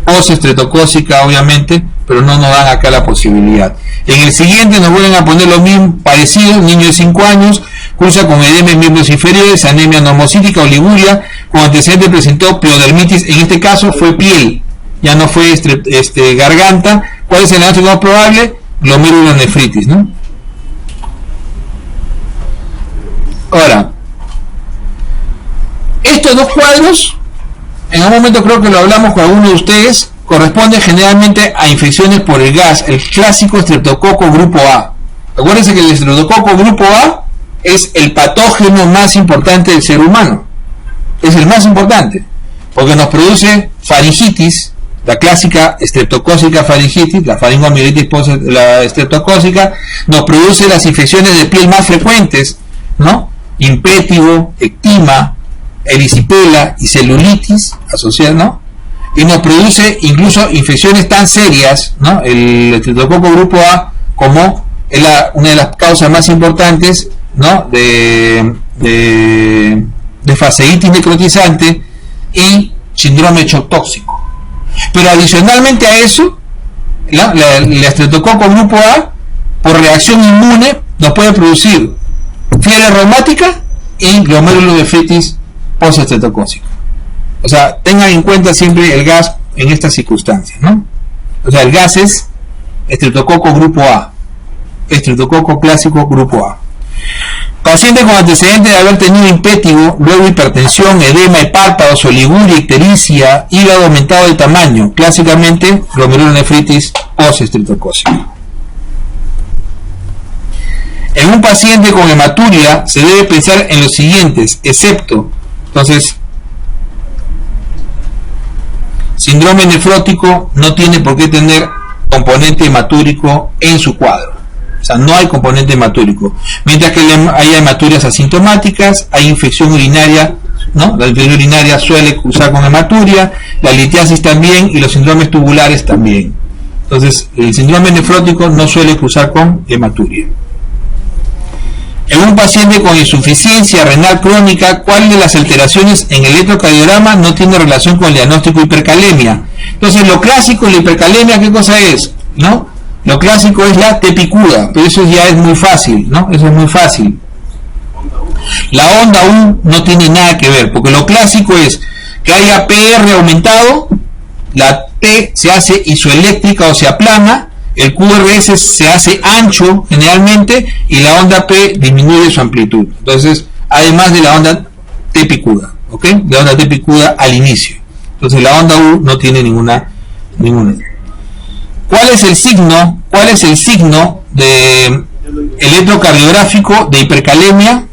Postestreptocócica, obviamente, pero no nos dan acá la posibilidad. En el siguiente nos vuelven a poner lo mismo parecido. Niño de 5 años, cursa con edema en miembros inferiores, anemia normocítica, oliguria, con antecedente presentó pleodermitis. En este caso fue piel, ya no fue garganta. ¿Cuál es el diagnóstico más probable? Glomerulonefritis, ¿no? Ahora, estos dos cuadros, en un momento creo que lo hablamos con algunos de ustedes, corresponde generalmente a infecciones por el gas, el clásico estreptococo grupo A. Acuérdense que el estreptococo grupo A es el patógeno más importante del ser humano. Es el más importante, porque nos produce faringitis, la clásica estreptocócica faringitis, la faringoamigdalitis la estreptocócica, nos produce las infecciones de piel más frecuentes, ¿no? Impétigo, ectima, erisipela y celulitis asociadas, ¿no? Y nos produce incluso infecciones tan serias, ¿no? El estreptococo grupo A como es una de las causas más importantes, ¿no? de fasciitis necrotizante y síndrome de shock tóxico. Pero adicionalmente a eso, el estreptococo grupo A, por reacción inmune, nos puede producir fiebre reumática y glomerulonefritis postestreptocócica. O sea, tengan en cuenta siempre el gas en estas circunstancias, ¿no? O sea, el gas es estreptococo grupo A, estreptococo clásico grupo A. Paciente con antecedentes de haber tenido impétigo, luego hipertensión, edema de párpados, oliguria, ictericia, hígado aumentado de tamaño, clásicamente glomerulonefritis postestreptocócica. En un paciente con hematuria se debe pensar en los siguientes, excepto, entonces, síndrome nefrótico no tiene por qué tener componente hematúrico en su cuadro. O sea, no hay componente hematúrico. Mientras que hay hematurias asintomáticas, hay infección urinaria, ¿no? La infección urinaria suele cursar con hematuria, la litiasis también y los síndromes tubulares también. Entonces, el síndrome nefrótico no suele cursar con hematuria. En un paciente con insuficiencia renal crónica, ¿cuál de las alteraciones en el electrocardiograma no tiene relación con el diagnóstico de hipercalemia? Entonces, lo clásico en la hipercalemia, ¿qué cosa es? ¿No? Lo clásico es la T picuda, pero eso ya es muy fácil, ¿no? Eso es muy fácil. La onda U no tiene nada que ver, porque lo clásico es que haya PR aumentado, la T se hace isoeléctrica o se aplana, el QRS se hace ancho generalmente y la onda P disminuye su amplitud. Entonces, además de la onda T picuda, ¿ok? La onda T picuda al inicio. Entonces, la onda U no tiene ninguna. ¿Cuál es el signo? ¿Cuál es el signo de electrocardiográfico de hipercalemia?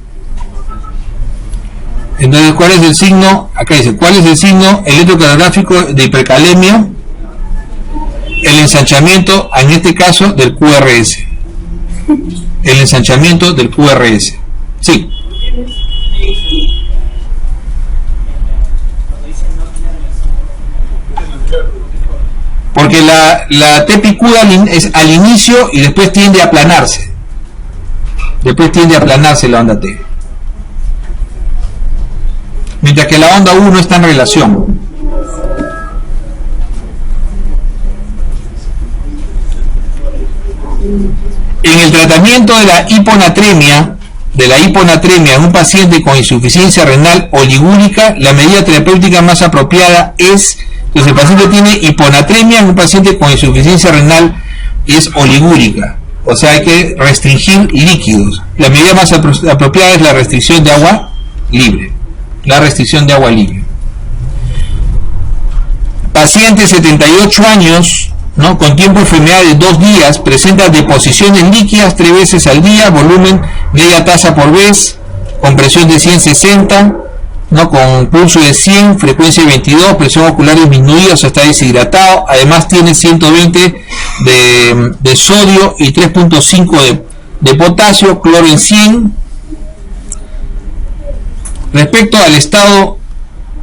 Entonces, ¿cuál es el signo? Acá dice, ¿cuál es el signo electrocardiográfico de hipercalemia? El ensanchamiento, en este caso, del QRS. El ensanchamiento del QRS. Sí. Porque la T picuda es al inicio y después tiende a aplanarse. Después tiende a aplanarse la onda T. Mientras que la onda U no está en relación. En el tratamiento de la hiponatremia en un paciente con insuficiencia renal oligúrica, la medida terapéutica más apropiada es, pues el paciente tiene hiponatremia en un paciente con insuficiencia renal y es oligúrica, o sea, hay que restringir líquidos. La medida más apropiada es la restricción de agua libre. Paciente 78 años, ¿no? Con tiempo de enfermedad de 2 días, presenta deposiciones líquidas 3 veces al día, volumen media taza por vez, con presión de 160, ¿no? Con pulso de 100, frecuencia de 22, presión ocular disminuida, o sea, está deshidratado. Además tiene 120 de sodio y 3.5 de potasio, cloro en 100. Respecto al estado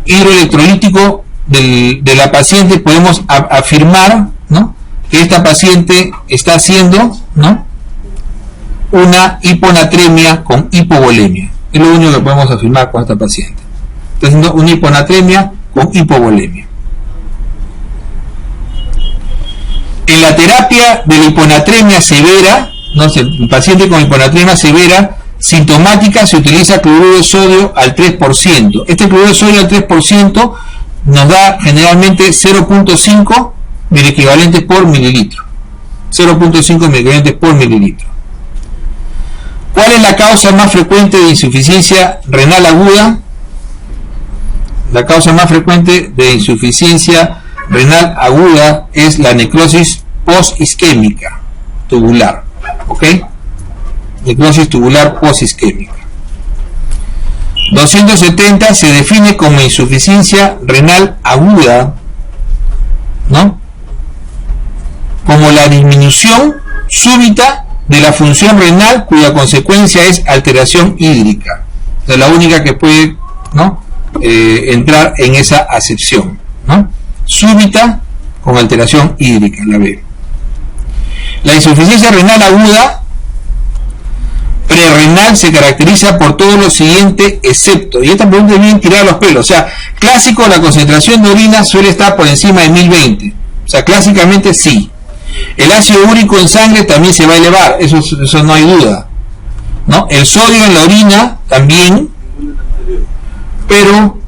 hidroelectrolítico de la paciente podemos afirmar, ¿no?, que esta paciente está haciendo, ¿no?, una hiponatremia con hipovolemia. Es lo único que podemos afirmar con esta paciente. Está haciendo una hiponatremia con hipovolemia. En la terapia de la hiponatremia severa, no sé, el paciente con hiponatremia severa sintomática, se utiliza cloruro de sodio al 3%. Este cloruro de sodio al 3% nos da generalmente 0.5 miliequivalentes por mililitro. 0.5 miliequivalentes por mililitro. ¿Cuál es la causa más frecuente de insuficiencia renal aguda? La causa más frecuente de insuficiencia renal aguda es la necrosis postisquémica tubular. ¿Ok? Necrosis tubular postisquémica. 270 se define como insuficiencia renal aguda, ¿no?, como la disminución súbita de la función renal cuya consecuencia es alteración hídrica. O sea, la única que puede, ¿no?, entrar en esa acepción, ¿no?, súbita con alteración hídrica, la B. La insuficiencia renal aguda prerrenal se caracteriza por todo lo siguiente excepto, y esta pregunta es bien tirada a los pelos, o sea, clásico, la concentración de orina suele estar por encima de 1020, o sea, clásicamente sí. El ácido úrico en sangre también se va a elevar, eso no hay duda, ¿no? El sodio en la orina también, pero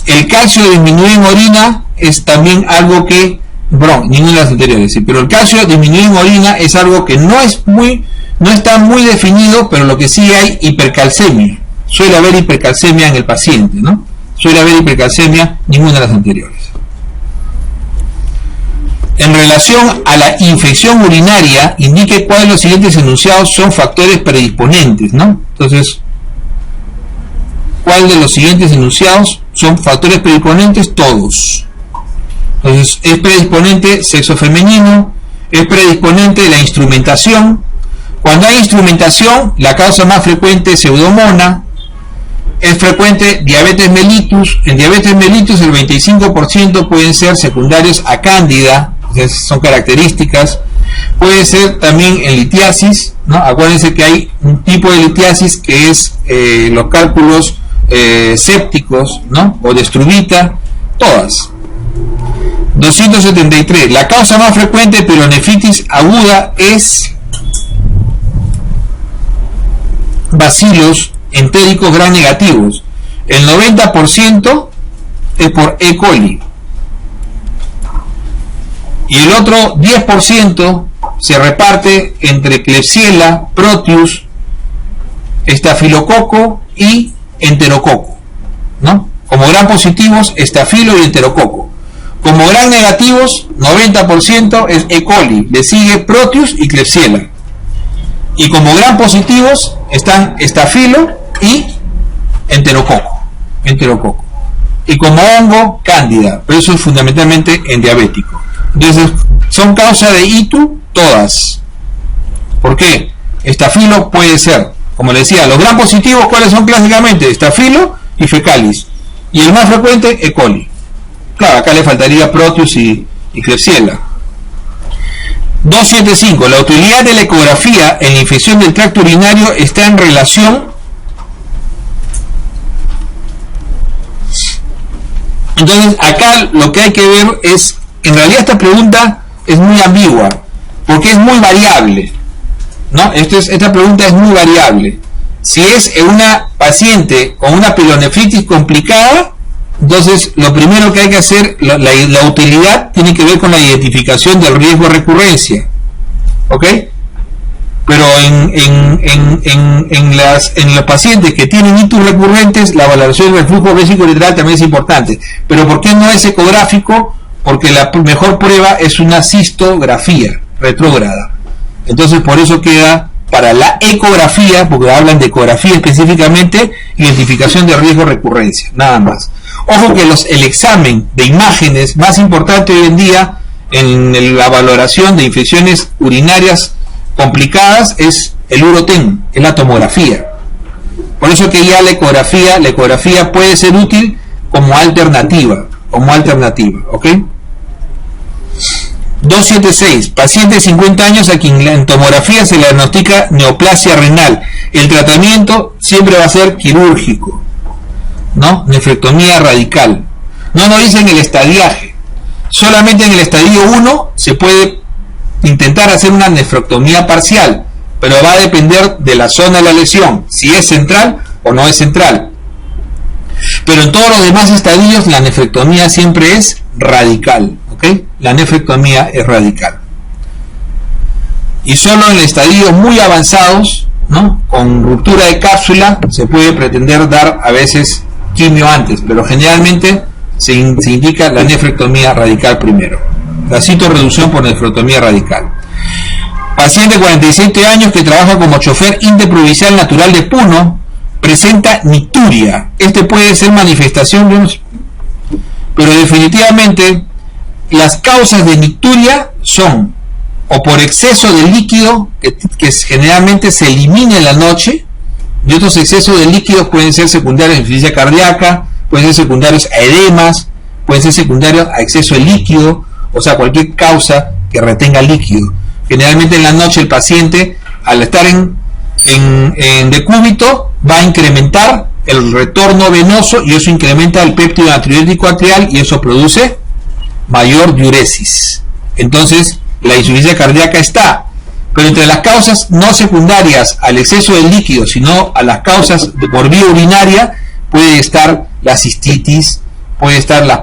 el calcio disminuido en orina es también algo que, ninguna de las anteriores, sí, pero el calcio disminuido en orina es algo que no está muy definido, pero lo que sí hay hipercalcemia, suele haber hipercalcemia en el paciente, ¿no? Suele haber hipercalcemia, ninguna de las anteriores. En relación a la infección urinaria, indique cuáles de los siguientes enunciados son factores predisponentes, ¿no? Entonces, ¿cuál de los siguientes enunciados son factores predisponentes? Todos. Entonces, es predisponente sexo femenino, es predisponente la instrumentación. Cuando hay instrumentación, la causa más frecuente es pseudomonas. Es frecuente diabetes mellitus. En diabetes mellitus el 25% pueden ser secundarios a cándida, son características. Puede ser también en litiasis, ¿no? Acuérdense que hay un tipo de litiasis que es los cálculos sépticos, ¿no?, o de Struvita, todas. 273. La causa más frecuente de pielonefritis aguda es bacilos entéricos gram negativos. El 90% es por E. coli. Y el otro 10% se reparte entre Klebsiella, Proteus, estafilococo y enterococo, ¿no? Como gram positivos, estafilo y enterococo. Como gram negativos, 90% es E. coli, le sigue Proteus y Klebsiella. Y como gram positivos están estafilo y enterococo. Y como hongo, cándida, pero eso es fundamentalmente en diabético. Entonces, son causa de ITU todas. ¿Por qué? Estafilo puede ser, como le decía, los gram positivos, ¿cuáles son clásicamente? Estafilo y fecalis. Y el más frecuente, E. coli. Claro, acá le faltaría Proteus y Klebsiella. 275. La utilidad de la ecografía en la infección del tracto urinario está en relación. Entonces, acá lo que hay que ver es, en realidad esta pregunta es muy ambigua, porque es muy variable, ¿no? Esta pregunta es muy variable. Si es en una paciente con una pielonefritis complicada, entonces lo primero que hay que hacer, la utilidad tiene que ver con la identificación del riesgo de recurrencia, ¿ok? Pero en los pacientes que tienen itus recurrentes, la valoración del flujo vesículo-uretral también es importante. Pero ¿por qué no es ecográfico? Porque la mejor prueba es una cistografía retrógrada. Entonces por eso queda para la ecografía, porque hablan de ecografía específicamente, identificación de riesgo de recurrencia, nada más. Ojo que el examen de imágenes más importante hoy en día en la valoración de infecciones urinarias complicadas es el uroten, es la tomografía. Por eso que ya la ecografía puede ser útil como alternativa, como alternativa, ¿ok? 276, paciente de 50 años a quien en tomografía se le diagnostica neoplasia renal. El tratamiento siempre va a ser quirúrgico, ¿no? Nefrectomía radical. No nos dicen el estadiaje. Solamente en el estadio 1 se puede intentar hacer una nefrectomía parcial, pero va a depender de la zona de la lesión, si es central o no es central. Pero en todos los demás estadios la nefrectomía siempre es radical, ¿ok? La nefrectomía es radical. Y solo en estadios muy avanzados, ¿no? Con ruptura de cápsula, se puede pretender dar a veces quimio antes, pero generalmente se indica la nefrectomía radical primero. La citorreducción por nefrectomía radical. Paciente de 47 años que trabaja como chofer interprovincial natural de Puno, presenta nicturia. Este puede ser manifestación de unos... Pero definitivamente las causas de nicturia son o por exceso de líquido que generalmente se elimina en la noche, y otros excesos de líquidos pueden ser secundarios a insuficiencia cardíaca, pueden ser secundarios a edemas, pueden ser secundarios a exceso de líquido, o sea, cualquier causa que retenga líquido. Generalmente en la noche el paciente, al estar en decúbito, va a incrementar el retorno venoso y eso incrementa el péptido natriurético atrial y eso produce mayor diuresis. Entonces la insuficiencia cardíaca está, pero entre las causas no secundarias al exceso de líquido, sino a las causas por vía urinaria, puede estar la cistitis, puede estar la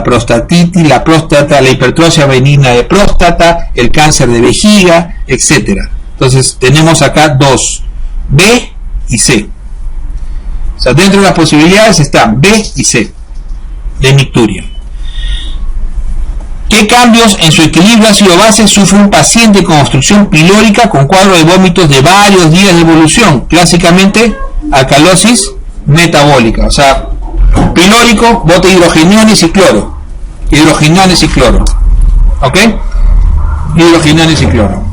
prostatitis, la próstata, la hipertrofia benigna de próstata, el cáncer de vejiga, etcétera. Entonces tenemos acá dos, B y C. O sea, dentro de las posibilidades están B y C de nicturia. ¿Qué cambios en su equilibrio ácido-base sufre un paciente con obstrucción pilórica con cuadro de vómitos de varios días de evolución? Clásicamente, alcalosis metabólica. O sea, pilórico, bote hidrogeniones y cloro. Hidrogeniones y cloro. ¿Ok? Hidrogeniones y cloro.